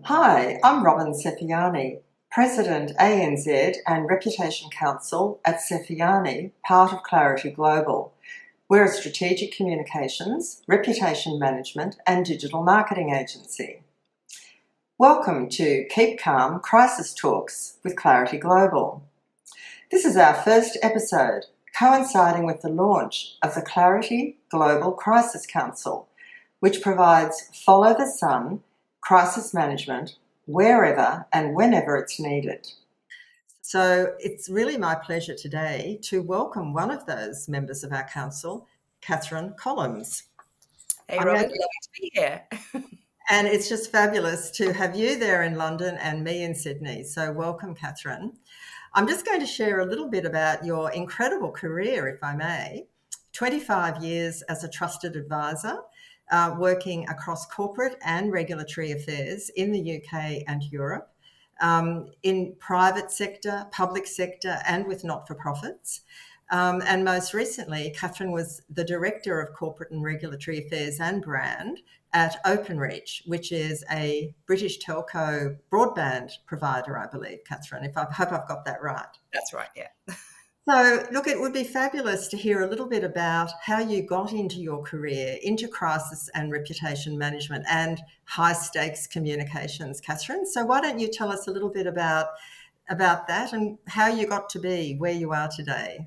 Hi, I'm Robyn Sefiani, President ANZ and Reputation Counsel at Sefiani, part of Clarity Global. We're a strategic communications, reputation management and digital marketing agency. Welcome to Keep Calm Crisis Talks with Clarity Global. This is our first episode, coinciding with the launch of the Clarity Global Crisis Council, which provides follow the sun crisis management wherever and whenever it's needed. So it's really my pleasure today to welcome one of those members of our council, Catherine Colloms. Hey, Robyn, lovely to be here. And it's just fabulous to have you there in London and me in Sydney. So welcome, Catherine. I'm just going to share a little bit about your incredible career, if I may. 25 years as a trusted advisor, working across corporate and regulatory affairs in the UK and Europe, in private sector, public sector, and with not-for-profits. And most recently, Catherine was the Director of Corporate and Regulatory Affairs and Brand at Openreach, which is a British telco broadband provider, I believe, Catherine, I hope I've got that right. That's right, yeah. So, look, it would be fabulous to hear a little bit about how you got into your career, into crisis and reputation management and high-stakes communications, Catherine. So why don't you tell us a little bit about that and how you got to be where you are today?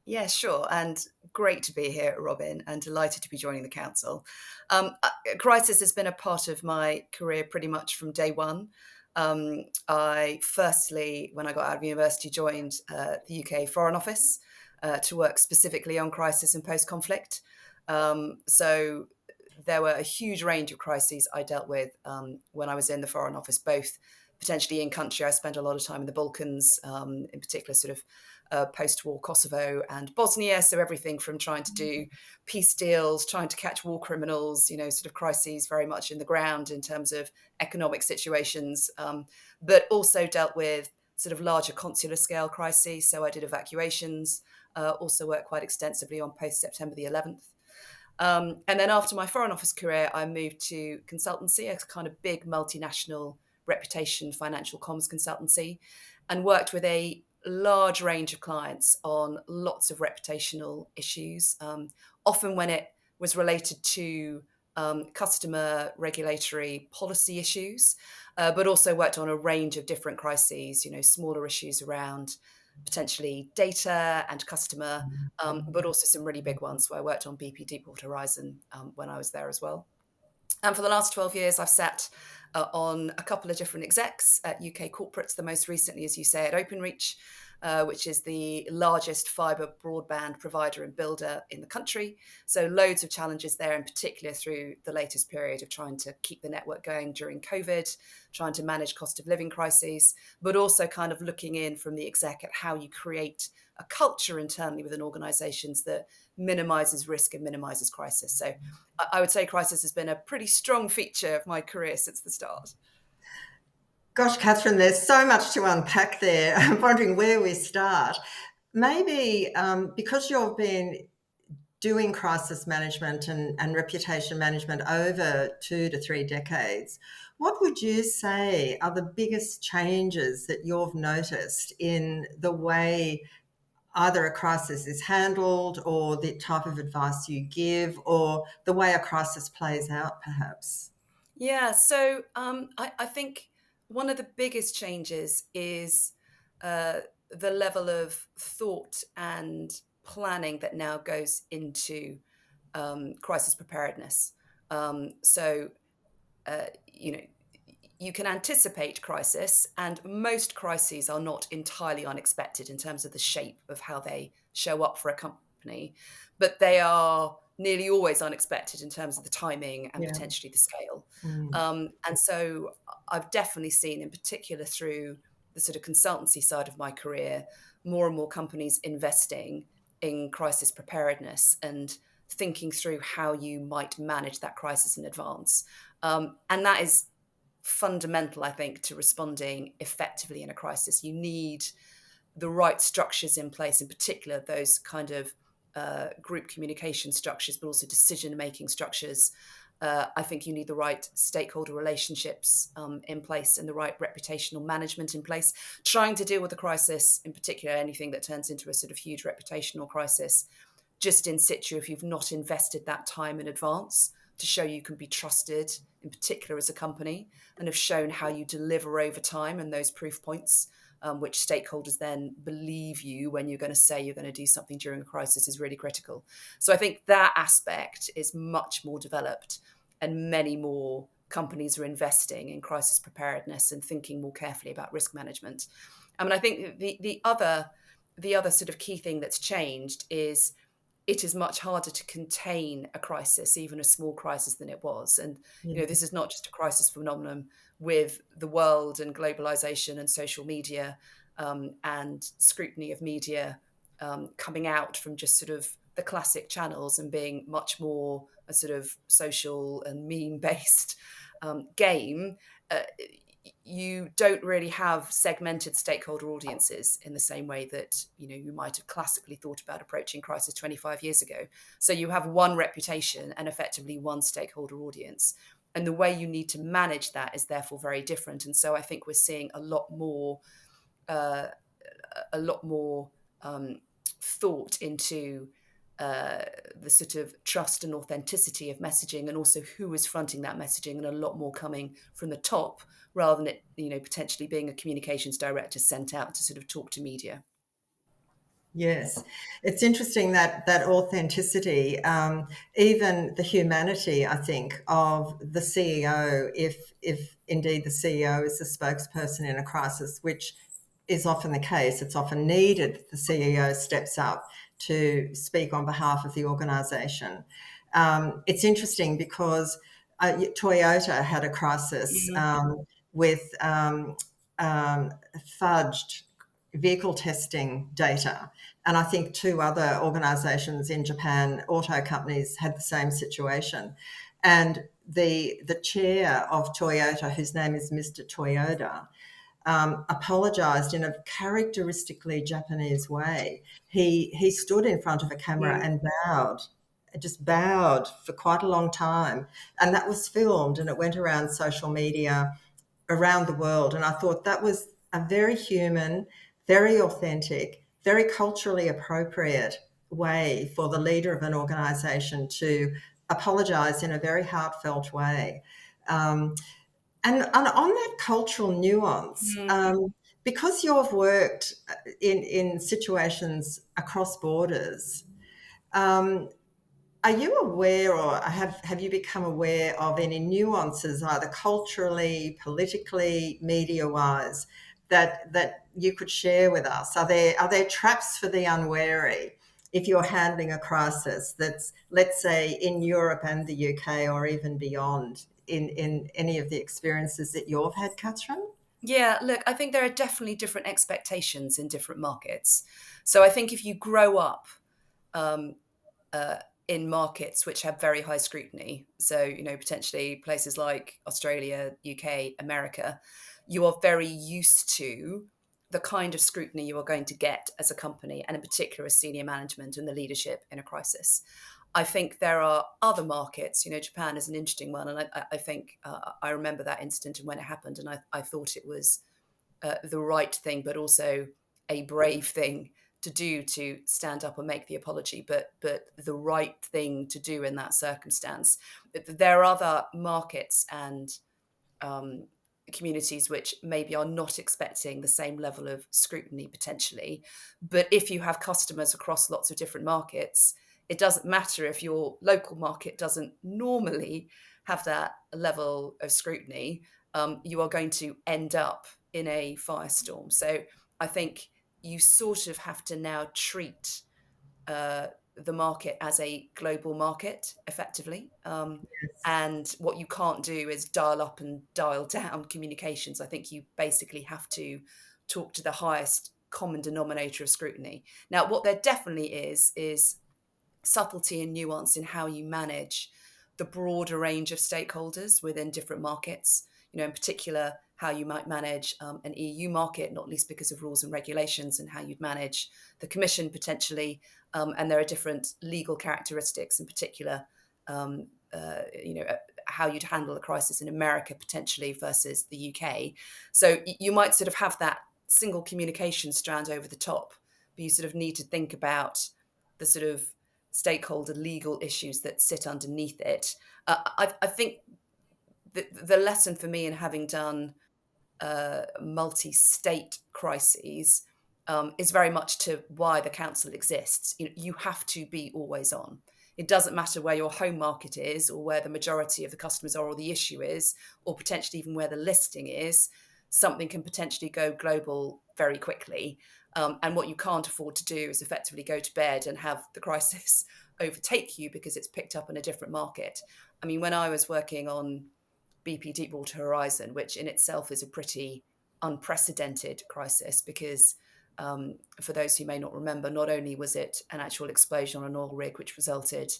Yeah, sure. And great to be here, Robyn, and delighted to be joining the council. Crisis has been a part of my career pretty much from day one. I firstly, when I got out of university, joined the UK Foreign Office to work specifically on crisis and post-conflict. So there were a huge range of crises I dealt with when I was in the Foreign Office, both potentially in country. I spent a lot of time in the Balkans, in particular sort of post-war Kosovo and Bosnia. So everything from trying to do peace deals, trying to catch war criminals, sort of crises very much in the ground in terms of economic situations, but also dealt with sort of larger consular scale crises. So I did evacuations, also worked quite extensively on post-September the 11th. And then after my Foreign Office career, I moved to consultancy, a kind of big multinational reputation financial comms consultancy, and worked with a large range of clients on lots of reputational issues, often when it was related to customer regulatory policy issues, but also worked on a range of different crises, smaller issues around potentially data and customer, but also some really big ones. So I worked on BP Deepwater Horizon when I was there as well. And for the last 12 years, I've sat on a couple of different execs at UK corporates, the most recently, as you say, at Openreach, which is the largest fibre broadband provider and builder in the country. So loads of challenges there, in particular through the latest period of trying to keep the network going during COVID, trying to manage cost of living crises, but also kind of looking in from the exec at how you create a culture internally within organisations that minimises risk and minimises crisis. So I would say crisis has been a pretty strong feature of my career since the start. Gosh, Catherine, there's so much to unpack there. I'm wondering where we start. Maybe because you've been doing crisis management and reputation management over 2 to 3 decades, what would you say are the biggest changes that you've noticed in the way either a crisis is handled or the type of advice you give or the way a crisis plays out, perhaps? Yeah, so I think one of the biggest changes is the level of thought and planning that now goes into crisis preparedness. So, you know, you can anticipate crisis, and most crises are not entirely unexpected in terms of the shape of how they show up for a company, but they are nearly always unexpected in terms of the timing and Yeah. potentially the scale. And so I've definitely seen, in particular through the sort of consultancy side of my career, more and more companies investing in crisis preparedness and thinking through how you might manage that crisis in advance. And that is fundamental, I think, to responding effectively in a crisis. You need the right structures in place, in particular, those kind of group communication structures, but also decision-making structures I think you need the right stakeholder relationships in place and the right reputational management in place. Trying to deal with the crisis, in particular, anything that turns into a sort of huge reputational crisis, just in situ, if you've not invested that time in advance to show you can be trusted, in particular as a company, and have shown how you deliver over time and those proof points, which stakeholders then believe you when you're going to say you're going to do something during a crisis, is really critical. So I think that aspect is much more developed, and many more companies are investing in crisis preparedness and thinking more carefully about risk management. I mean, I think the other sort of key thing that's changed is it is much harder to contain a crisis, even a small crisis, than it was. And, this is not just a crisis phenomenon with the world and globalization and social media and scrutiny of media coming out from just sort of the classic channels and being much more a sort of social and meme-based game. You don't really have segmented stakeholder audiences in the same way that you might have classically thought about approaching crisis 25 years ago. So you have one reputation and effectively one stakeholder audience, and the way you need to manage that is therefore very different. And so I think we're seeing a lot more thought into the sort of trust and authenticity of messaging, and also who is fronting that messaging, and a lot more coming from the top rather than it potentially being a communications director sent out to sort of talk to media. Yes, it's interesting that authenticity, even the humanity, I think, of the CEO, if indeed the CEO is the spokesperson in a crisis, which is often the case. It's often needed that the CEO steps up to speak on behalf of the organisation. It's interesting because Toyota had a crisis with fudged vehicle testing data. And I think two other organisations in Japan, auto companies, had the same situation. And the chair of Toyota, whose name is Mr. Toyoda, apologised in a characteristically Japanese way. He stood in front of a camera and bowed for quite a long time. And that was filmed and it went around social media around the world. And I thought that was a very human, very authentic, very culturally appropriate way for the leader of an organisation to apologise in a very heartfelt way. And on that cultural nuance, because you've worked in situations across borders, are you aware, or have you become aware of any nuances, either culturally, politically, media-wise, that you could share with us? Are there traps for the unwary if you're handling a crisis that's, let's say, in Europe and the UK or even beyond, in any of the experiences that you've had, Catherine? Yeah, look, I think there are definitely different expectations in different markets. So I think if you grow up in markets which have very high scrutiny, so potentially places like Australia, UK, America, you are very used to the kind of scrutiny you are going to get as a company, and in particular as senior management and the leadership in a crisis. I think there are other markets, Japan is an interesting one, and I think I remember that incident and when it happened, and I thought it was the right thing, but also a brave thing to do, to stand up and make the apology, but the right thing to do in that circumstance. There are other markets and communities which maybe are not expecting the same level of scrutiny potentially, but if you have customers across lots of different markets, it doesn't matter if your local market doesn't normally have that level of scrutiny, you are going to end up in a firestorm. So I think you sort of have to now treat the market as a global market effectively. And what you can't do is dial up and dial down communications. I think you basically have to talk to the highest common denominator of scrutiny. Now, what there definitely is subtlety and nuance in how you manage the broader range of stakeholders within different markets, in particular, how you might manage an EU market, not least because of rules and regulations, and how you'd manage the Commission potentially. And there are different legal characteristics, in particular, how you'd handle a crisis in America potentially versus the UK. So you might sort of have that single communication strand over the top, but you sort of need to think about the sort of stakeholder legal issues that sit underneath it. I think the lesson for me in having done multi-state crises is very much to why the council exists. You have to be always on. It doesn't matter where your home market is or where the majority of the customers are or the issue is, or potentially even where the listing is. Something can potentially go global very quickly. And what you can't afford to do is effectively go to bed and have the crisis overtake you because it's picked up in a different market. I mean, when I was working on BP Deepwater Horizon, which in itself is a pretty unprecedented crisis because for those who may not remember, not only was it an actual explosion on an oil rig, which resulted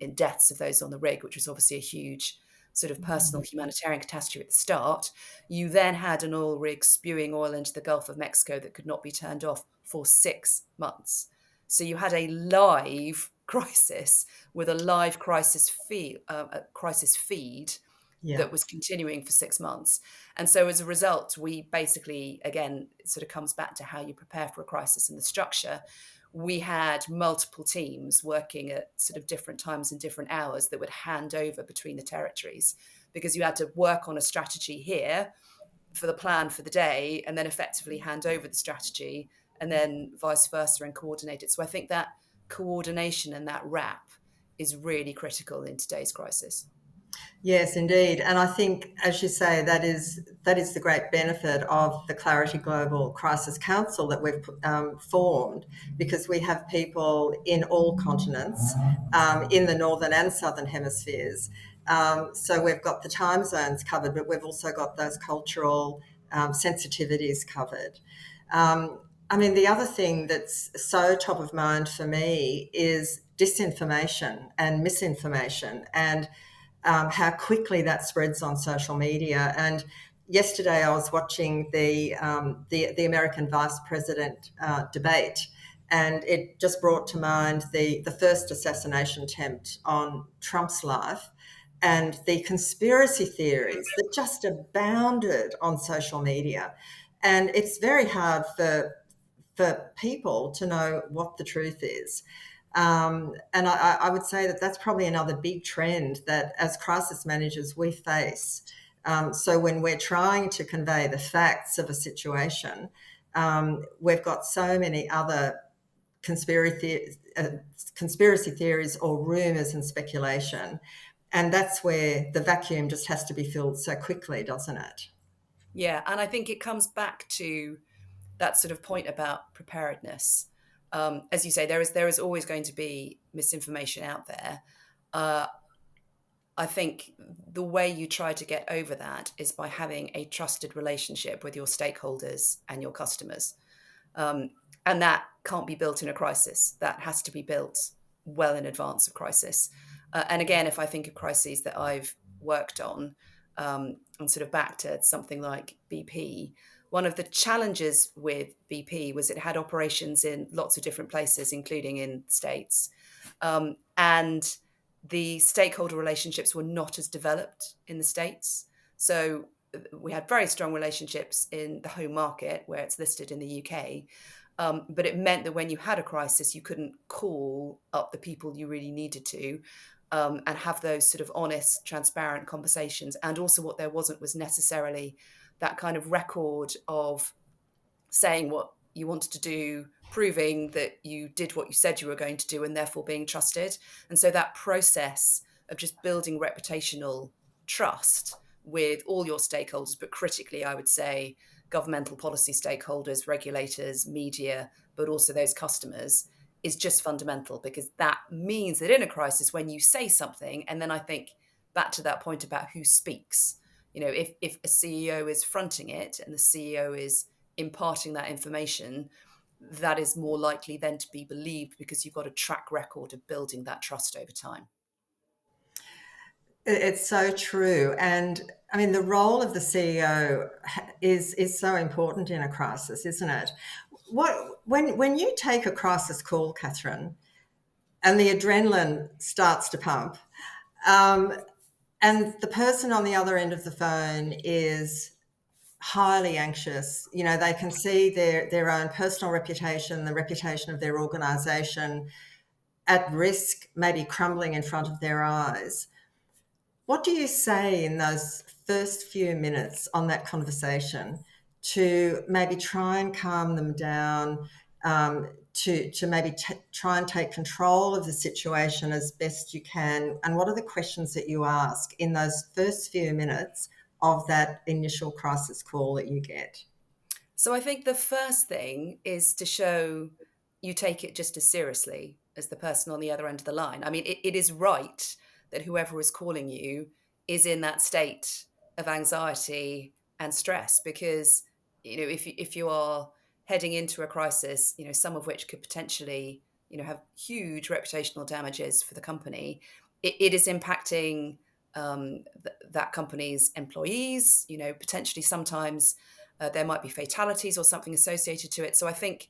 in deaths of those on the rig, which was obviously a huge sort of personal humanitarian catastrophe at the start, you then had an oil rig spewing oil into the Gulf of Mexico that could not be turned off for 6 months. So you had a live crisis with a live crisis feed that was continuing for 6 months. And so as a result, we basically, again, it sort of comes back to how you prepare for a crisis and the structure. We had multiple teams working at sort of different times and different hours that would hand over between the territories, because you had to work on a strategy here for the plan for the day and then effectively hand over the strategy and then vice versa and coordinate it. So I think that coordination and that wrap is really critical in today's crisis. Yes, indeed. And I think, as you say, that is the great benefit of the Clarity Global Crisis Council that we've formed, because we have people in all continents, in the northern and southern hemispheres. So we've got the time zones covered, but we've also got those cultural sensitivities covered. I mean, the other thing that's so top of mind for me is disinformation and misinformation, and how quickly that spreads on social media. And yesterday I was watching the American vice president debate, and it just brought to mind the first assassination attempt on Trump's life and the conspiracy theories that just abounded on social media. And it's very hard for people to know what the truth is. And I would say that that's probably another big trend that as crisis managers we face. So when we're trying to convey the facts of a situation, we've got so many other conspiracy theories or rumours and speculation. And that's where the vacuum just has to be filled so quickly, doesn't it? Yeah, and I think it comes back to that sort of point about preparedness. As you say, there is always going to be misinformation out there. I think the way you try to get over that is by having a trusted relationship with your stakeholders and your customers. And that can't be built in a crisis. That has to be built well in advance of crisis. And again, if I think of crises that I've worked on, and sort of back to something like BP, one of the challenges with BP was it had operations in lots of different places, including in states. And the stakeholder relationships were not as developed in the States. So we had very strong relationships in the home market where it's listed in the UK. But it meant that when you had a crisis, you couldn't call up the people you really needed to and have those sort of honest, transparent conversations. And also what there wasn't was necessarily that kind of record of saying what you wanted to do, proving that you did what you said you were going to do, and therefore being trusted. And so that process of just building reputational trust with all your stakeholders, but critically, I would say, governmental policy stakeholders, regulators, media, but also those customers, is just fundamental, because that means that in a crisis, when you say something, and then I think back to that point about who speaks, if a CEO is fronting it and the CEO is imparting that information, that is more likely then to be believed because you've got a track record of building that trust over time. It's so true. And I mean, the role of the CEO is so important in a crisis, isn't it? When you take a crisis call, Catherine, and the adrenaline starts to pump, And the person on the other end of the phone is highly anxious. You know, they can see their own personal reputation, the reputation of their organisation at risk, maybe crumbling in front of their eyes. What do you say in those first few minutes on that conversation to maybe try and calm them down, to maybe try and take control of the situation as best you can? And what are the questions that you ask in those first few minutes of that initial crisis call that you get? So I think the first thing is to show you take it just as seriously as the person on the other end of the line. I mean, it is right that whoever is calling you is in that state of anxiety and stress because, if you are heading into a crisis, some of which could potentially, have huge reputational damages for the company, it is impacting that company's employees, potentially sometimes there might be fatalities or something associated to it. So I think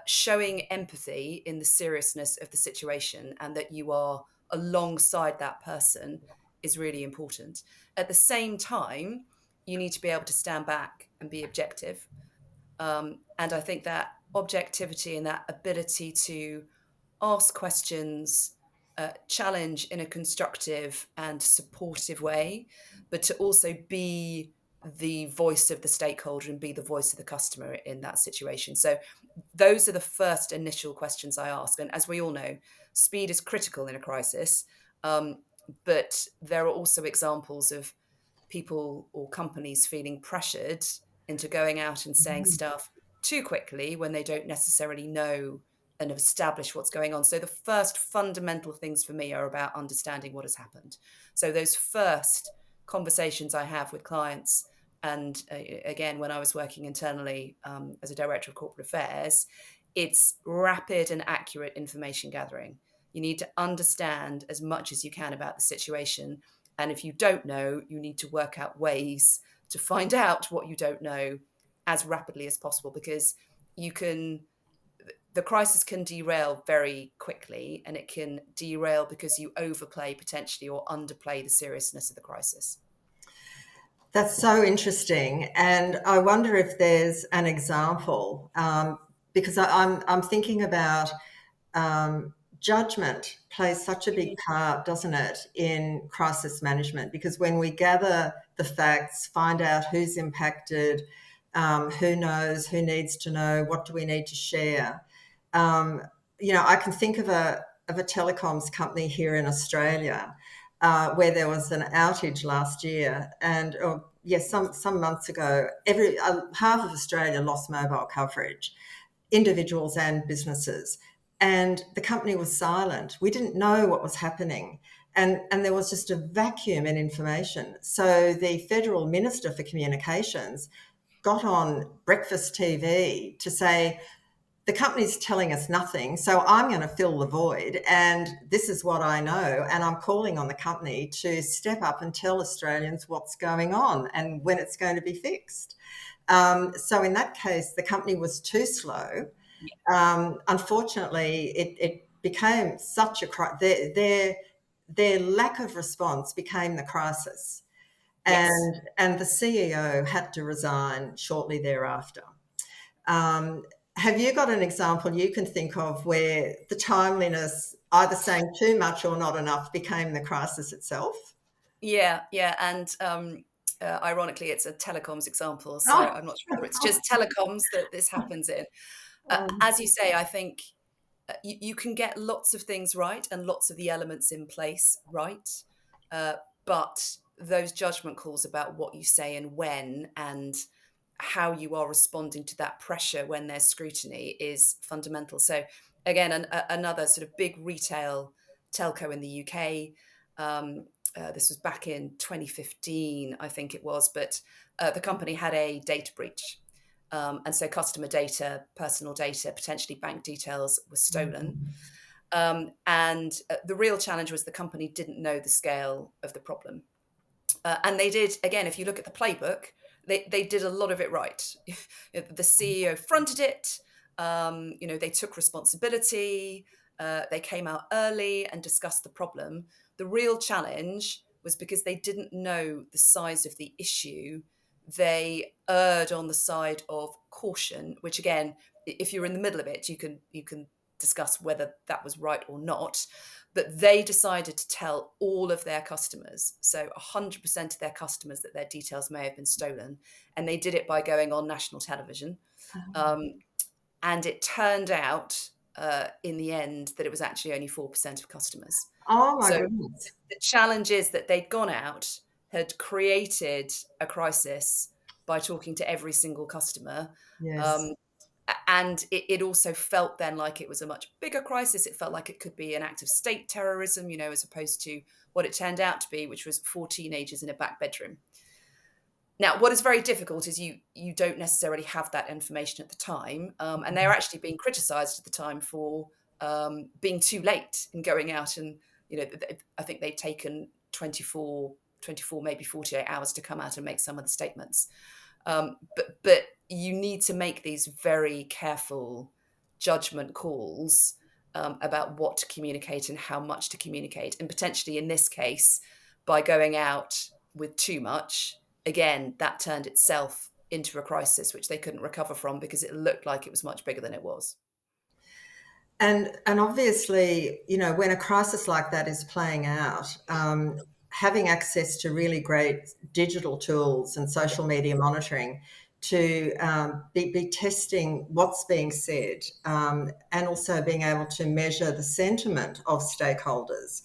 showing empathy in the seriousness of the situation and that you are alongside that person is really important. At the same time, you need to be able to stand back and be objective. And I think that objectivity and that ability to ask questions, challenge in a constructive and supportive way, but to also be the voice of the stakeholder and be the voice of the customer in that situation. So those are the first initial questions I ask. And as we all know, speed is critical in a crisis. But there are also examples of people or companies feeling pressured into going out and saying stuff too quickly when they don't necessarily know and have established what's going on. So the first fundamental things for me are about understanding what has happened. So those first conversations I have with clients, and again, when I was working internally as a director of corporate affairs, it's rapid and accurate information gathering. You need to understand as much as you can about the situation. And if you don't know, you need to work out ways to find out what you don't know as rapidly as possible, because the crisis can derail very quickly, and it can derail because you overplay potentially or underplay the seriousness of the crisis. That's so interesting. And I wonder if there's an example, because I'm thinking about judgment plays such a big part, doesn't it, in crisis management? Because when we gather the facts, find out who's impacted, who knows, who needs to know, what do we need to share? I can think of a telecoms company here in Australia where there was an outage last year, and some months ago, half of Australia lost mobile coverage, individuals and businesses, and the company was silent. We didn't know what was happening, and there was just a vacuum in information. So the Federal Minister for Communications got on breakfast TV to say, the company's telling us nothing, so I'm going to fill the void, and this is what I know, and I'm calling on the company to step up and tell Australians what's going on and when it's going to be fixed. So in that case, the company was too slow. Unfortunately, it became such their lack of response became the crisis, Yes. and the CEO had to resign shortly thereafter. Have you got an example you can think of where the timeliness, either saying too much or not enough, became the crisis itself? Yeah, and ironically, it's a telecoms example, so Oh, I'm not sure whether it's just telecoms that this happens in. As you say, I think you can get lots of things right and lots of the elements in place right, but those judgment calls about what you say and when, and how you are responding to that pressure when there's scrutiny is fundamental. So again, another sort of big retail telco in the UK. This was back in 2015, I think it was, but the company had a data breach. And so customer data, personal data, potentially bank details were stolen. And the real challenge was the company didn't know the scale of the problem. And they did, again, if you look at the playbook, they did a lot of it right. The CEO fronted it. They took responsibility. They came out early and discussed the problem. the real challenge was because they didn't know the size of the issue. They erred on the side of caution, which again, if you're in the middle of it, you can discuss whether that was right or not. But they decided to tell all of their customers, so 100% of their customers, that their details may have been stolen, and they did it by going on national television. And it turned out in the end that it was actually only 4% of customers. Oh my So goodness. the challenge is that they'd gone out, had created a crisis by talking to every single customer. Yes. Um, and it also felt then like it was a much bigger crisis. It felt like it could be an act of state terrorism, as opposed to what it turned out to be, which was 4 teenagers in a back bedroom. Now, what is very difficult is you don't necessarily have that information at the time, and they're actually being criticised at the time for being too late in going out, and I think they'd taken 24, maybe 48 hours to come out and make some of the statements. But you need to make these very careful judgment calls about what to communicate and how much to communicate, and potentially in this case, by going out with too much. Again, that turned itself into a crisis, which they couldn't recover from because it looked like it was much bigger than it was. And obviously, when a crisis like that is playing out, having access to really great digital tools and social media monitoring to be testing what's being said, and also being able to measure the sentiment of stakeholders,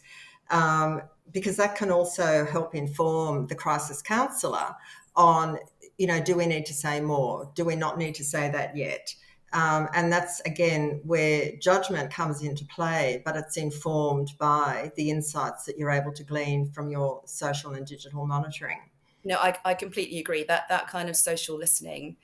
because that can also help inform the crisis counsellor on, do we need to say more? Do we not need to say that yet? And that's, again, where judgment comes into play, but it's informed by the insights that you're able to glean from your social and digital monitoring. No, I completely agree. That kind of social listening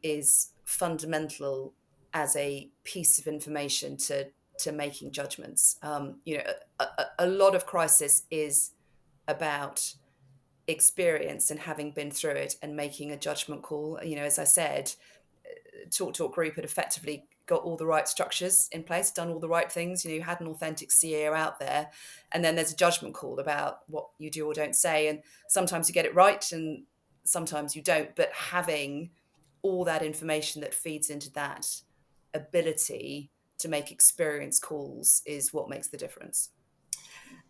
is fundamental as a piece of information to making judgments. A lot of crisis is about experience and having been through it and making a judgment call. As I said, Talk Group had effectively got all the right structures in place, done all the right things. You had an authentic CEO out there, and then there's a judgment call about what you do or don't say. And sometimes you get it right, and sometimes you don't. But having all that information that feeds into that ability to make experience calls is what makes the difference.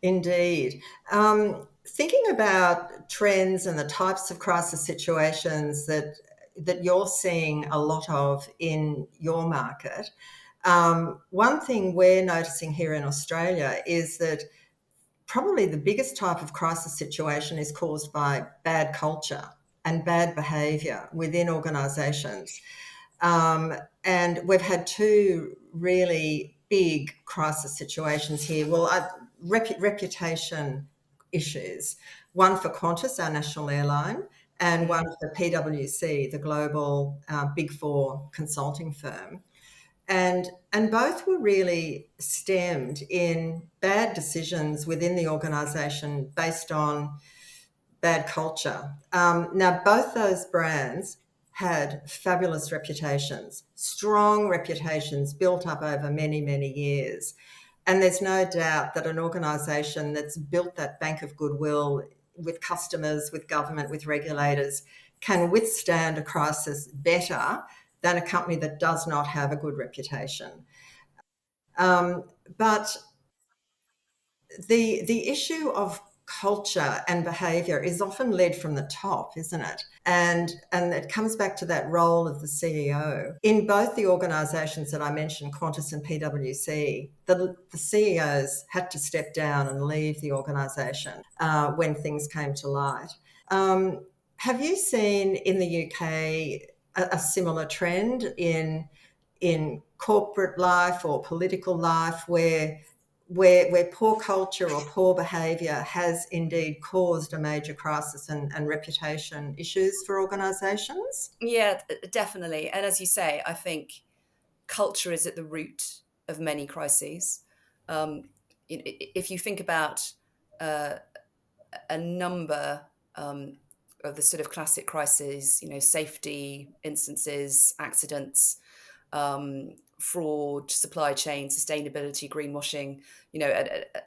Indeed. Thinking about trends and the types of crisis situations that you're seeing a lot of in your market, one thing we're noticing here in Australia is that probably the biggest type of crisis situation is caused by bad culture and bad behaviour within organisations. And we've had two really big crisis situations here. Well, reputation issues, one for Qantas, our national airline, and one for PwC, the global Big Four consulting firm. And both were really stemmed in bad decisions within the organisation based on bad culture. Now, both those brands had fabulous reputations, strong reputations built up over many, many years. And there's no doubt that an organisation that's built that bank of goodwill with customers, with government, with regulators, can withstand a crisis better than a company that does not have a good reputation. But the issue of culture and behaviour is often led from the top, isn't it? And it comes back to that role of the CEO. In both the organisations that I mentioned, Qantas and PwC, the CEOs had to step down and leave the organisation when things came to light. Have you seen in the UK a similar trend in corporate life or political life where poor culture or poor behaviour has indeed caused a major crisis and reputation issues for organisations? Yeah, definitely. And as you say, I think culture is at the root of many crises. If you think about a number of the sort of classic crises, safety instances, accidents, fraud, supply chain, sustainability, greenwashing.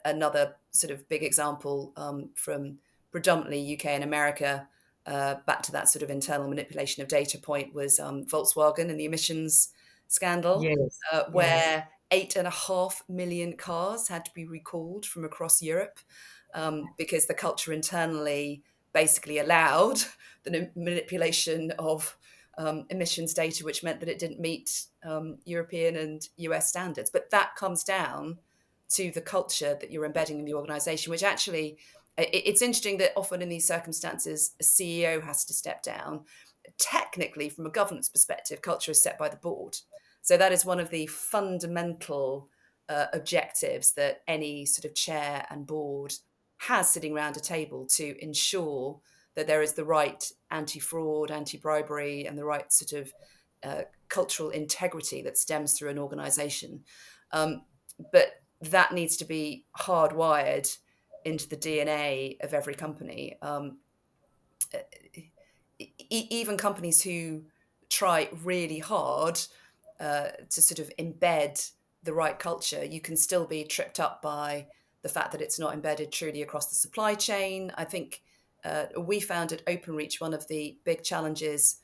Another sort of big example from predominantly UK and America, back to that sort of internal manipulation of data point, was Volkswagen and the emissions scandal, Yes, yes, where 8.5 million cars had to be recalled from across Europe, because the culture internally basically allowed the manipulation of emissions data, which meant that it didn't meet European and US standards. But that comes down to the culture that you're embedding in the organization, which actually, it's interesting that often in these circumstances, a CEO has to step down. Technically, from a governance perspective, culture is set by the board. So that is one of the fundamental objectives that any sort of chair and board has, sitting around a table to ensure that there is the right anti-fraud, anti-bribery, and the right sort of cultural integrity that stems through an organisation. But that needs to be hardwired into the DNA of every company. Even companies who try really hard to sort of embed the right culture, you can still be tripped up by the fact that it's not embedded truly across the supply chain. I think we found at Openreach one of the big challenges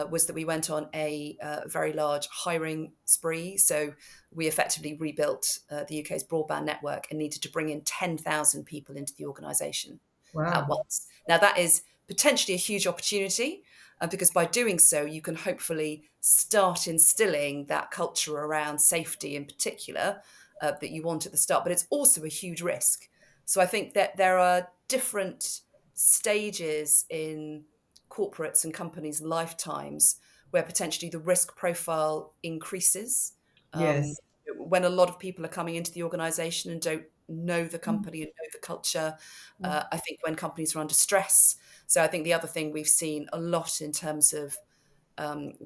was that we went on a very large hiring spree. So we effectively rebuilt the UK's broadband network and needed to bring in 10,000 people into the organisation at wow, once. Now, that is potentially a huge opportunity, because by doing so, you can hopefully start instilling that culture around safety in particular that you want at the start. But it's also a huge risk. So I think that there are different stages in corporates and companies' lifetimes where potentially the risk profile increases. Um, yes, when a lot of people are coming into the organization and don't know the company and know the culture, I think when companies are under stress. So I think the other thing we've seen a lot in terms of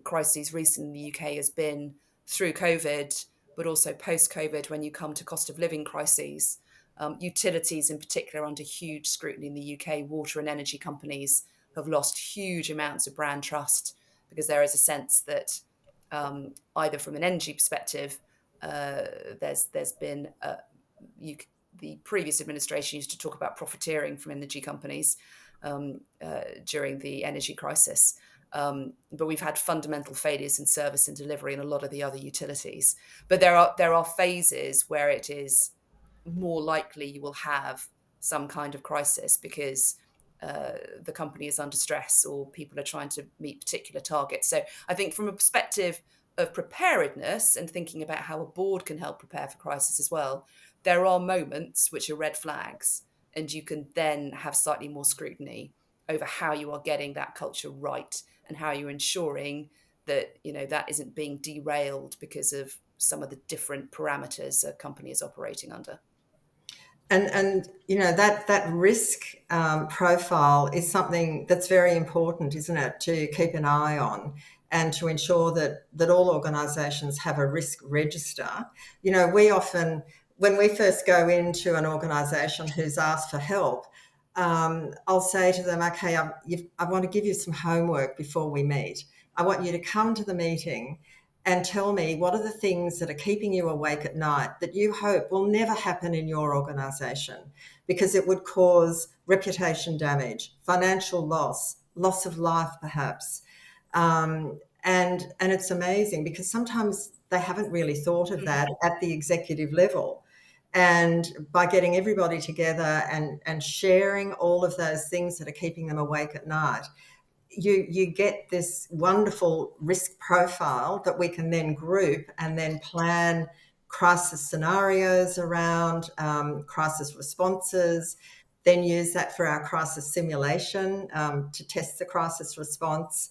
crises recently in the UK has been through COVID, but also post-COVID, when you come to cost of living crises. Utilities in particular are under huge scrutiny in the UK. Water and energy companies have lost huge amounts of brand trust because there is a sense that either from an energy perspective, there's been the previous administration used to talk about profiteering from energy companies during the energy crisis. But we've had fundamental failures in service and delivery in a lot of the other utilities. But there are phases where it is more likely you will have some kind of crisis because the company is under stress or people are trying to meet particular targets. So I think from a perspective of preparedness and thinking about how a board can help prepare for crisis as well, there are moments which are red flags, and you can then have slightly more scrutiny over how you are getting that culture right and how you're ensuring that that isn't being derailed because of some of the different parameters a company is operating under. and that risk profile is something that's very important, isn't it, to keep an eye on and to ensure that all organisations have a risk register. We often, when we first go into an organisation who's asked for help, I'll say to them, okay, I want to give you some homework before we meet. I want you to come to the meeting and tell me what are the things that are keeping you awake at night that you hope will never happen in your organisation, because it would cause reputation damage, financial loss of life perhaps. And it's amazing because sometimes they haven't really thought of that at the executive level. And by getting everybody together and sharing all of those things that are keeping them awake at night, you get this wonderful risk profile that we can then group and then plan crisis scenarios around, crisis responses, then use that for our crisis simulation to test the crisis response,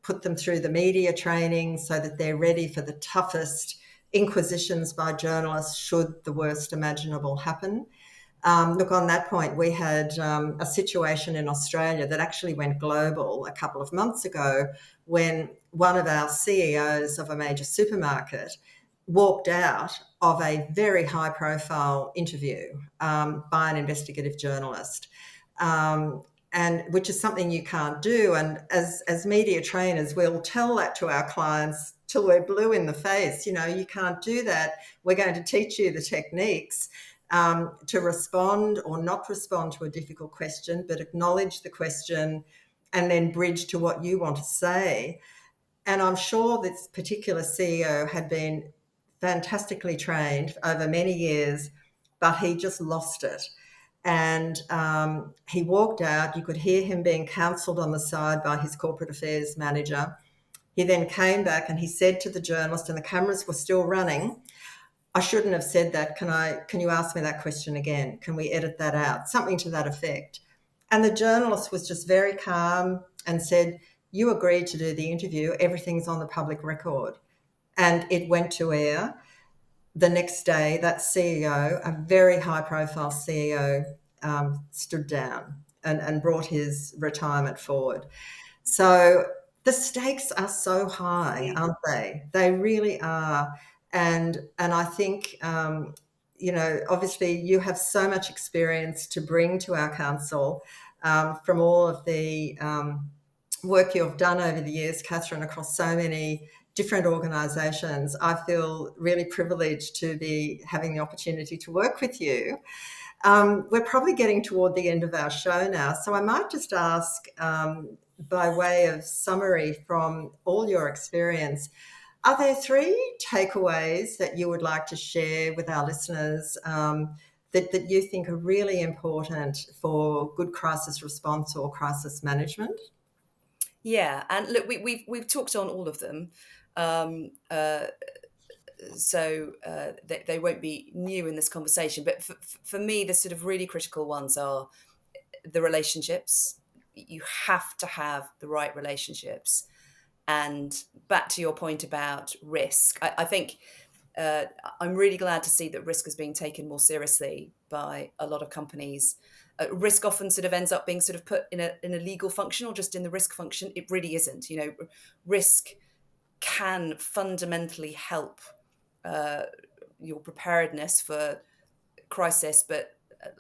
put them through the media training so that they're ready for the toughest inquisitions by journalists should the worst imaginable happen. Look, on that point, we had a situation in Australia that actually went global a couple of months ago when one of our CEOs of a major supermarket walked out of a very high-profile interview by an investigative journalist. and which is something you can't do. And as media trainers, we'll tell that to our clients till we're blue in the face. You can't do that. We're going to teach you the techniques to respond or not respond to a difficult question, but acknowledge the question and then bridge to what you want to say. And I'm sure this particular CEO had been fantastically trained over many years, but he just lost it. And he walked out. You could hear him being counselled on the side by his corporate affairs manager. He then came back and he said to the journalist, and the cameras were still running, "I shouldn't have said that. Can you ask me that question again? Can we edit that out?" Something to that effect. And the journalist was just very calm and said, "You agreed to do the interview. Everything's on the public record." And it went to air. The next day, that CEO, a very high-profile CEO, stood down and brought his retirement forward. So the stakes are so high, aren't they? They really are. And I think, obviously you have so much experience to bring to our council from all of the work you've done over the years, Catherine, across so many different organisations. I feel really privileged to be having the opportunity to work with you. We're probably getting toward the end of our show now, so I might just ask, by way of summary from all your experience, are there 3 takeaways that you would like to share with our listeners that you think are really important for good crisis response or crisis management? Yeah, and look, we've talked on all of them, so they won't be new in this conversation. But for me, the sort of really critical ones are the relationships. You have to have the right relationships. And back to your point about risk, I think I'm really glad to see that risk is being taken more seriously by a lot of companies. Risk often sort of ends up being sort of put in a legal function or just in the risk function. It really isn't. Risk can fundamentally help your preparedness for crisis, but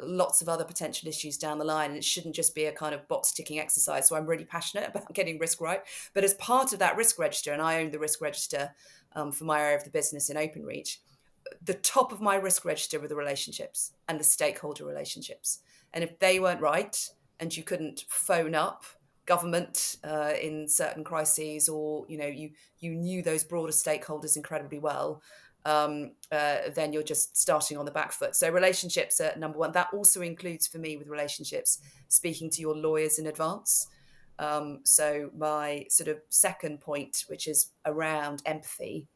lots of other potential issues down the line, and it shouldn't just be a kind of box ticking exercise. So I'm really passionate about getting risk right. But as part of that risk register, and I own the risk register for my area of the business in Openreach, the top of my risk register were the relationships and the stakeholder relationships. And if they weren't right, and you couldn't phone up government in certain crises, or you knew those broader stakeholders incredibly well, then you're just starting on the back foot. So relationships are number one. That also includes, for me, with relationships, speaking to your lawyers in advance. So my sort of second point, which is around empathy,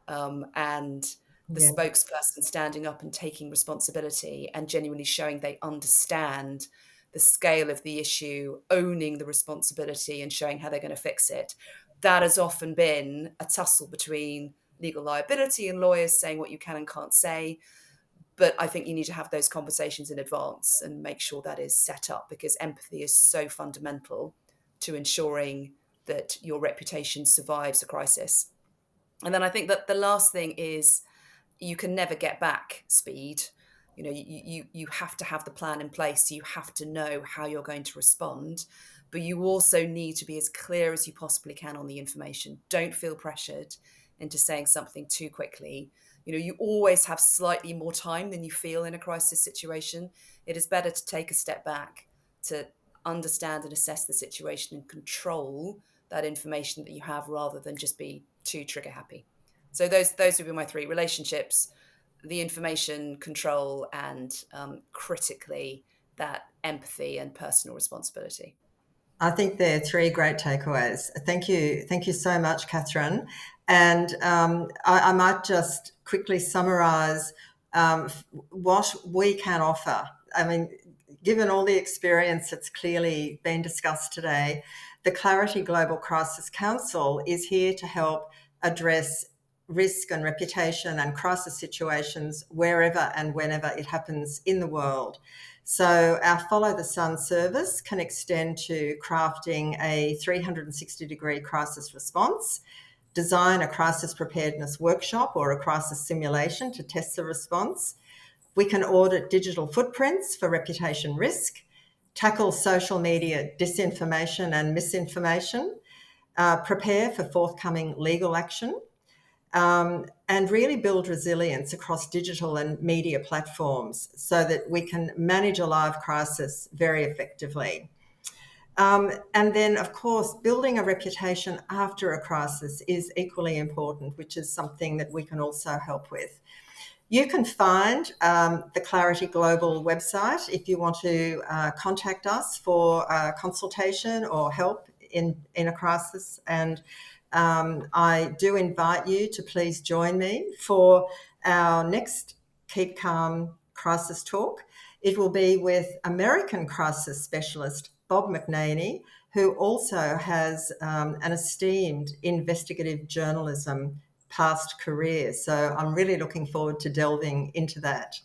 and the spokesperson standing up and taking responsibility and genuinely showing they understand the scale of the issue, owning the responsibility and showing how they're going to fix it. That has often been a tussle between legal liability and lawyers saying what you can and can't say. But I think you need to have those conversations in advance and make sure that is set up, because empathy is so fundamental to ensuring that your reputation survives a crisis. And then I think that the last thing is, you can never get back speed. You have to have the plan in place. You have to know how you're going to respond, but you also need to be as clear as you possibly can on the information. Don't feel pressured into saying something too quickly. You always have slightly more time than you feel in a crisis situation. It is better to take a step back, to understand and assess the situation and control that information that you have, rather than just be too trigger happy. So those would be my 3: relationships, the information control, and critically, that empathy and personal responsibility. I think they're 3 great takeaways. Thank you so much, Catherine. And I might just quickly summarise what we can offer. I mean, given all the experience that's clearly been discussed today, the Clarity Global Crisis Council is here to help address risk and reputation and crisis situations wherever and whenever it happens in the world. So our Follow the Sun service can extend to crafting a 360-degree crisis response, design a crisis preparedness workshop or a crisis simulation to test the response. We can audit digital footprints for reputation risk, tackle social media disinformation and misinformation, prepare for forthcoming legal action, and really build resilience across digital and media platforms so that we can manage a live crisis very effectively. And then, of course, building a reputation after a crisis is equally important, which is something that we can also help with. You can find the Clarity Global website if you want to contact us for consultation or help in a crisis. And I do invite you to please join me for our next Keep Calm crisis talk. It will be with American crisis specialist Bob McNaney, who also has an esteemed investigative journalism past career. So I'm really looking forward to delving into that.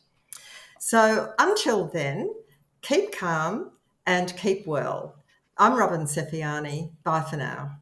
So until then, keep calm and keep well. I'm Robyn Sefiani. Bye for now.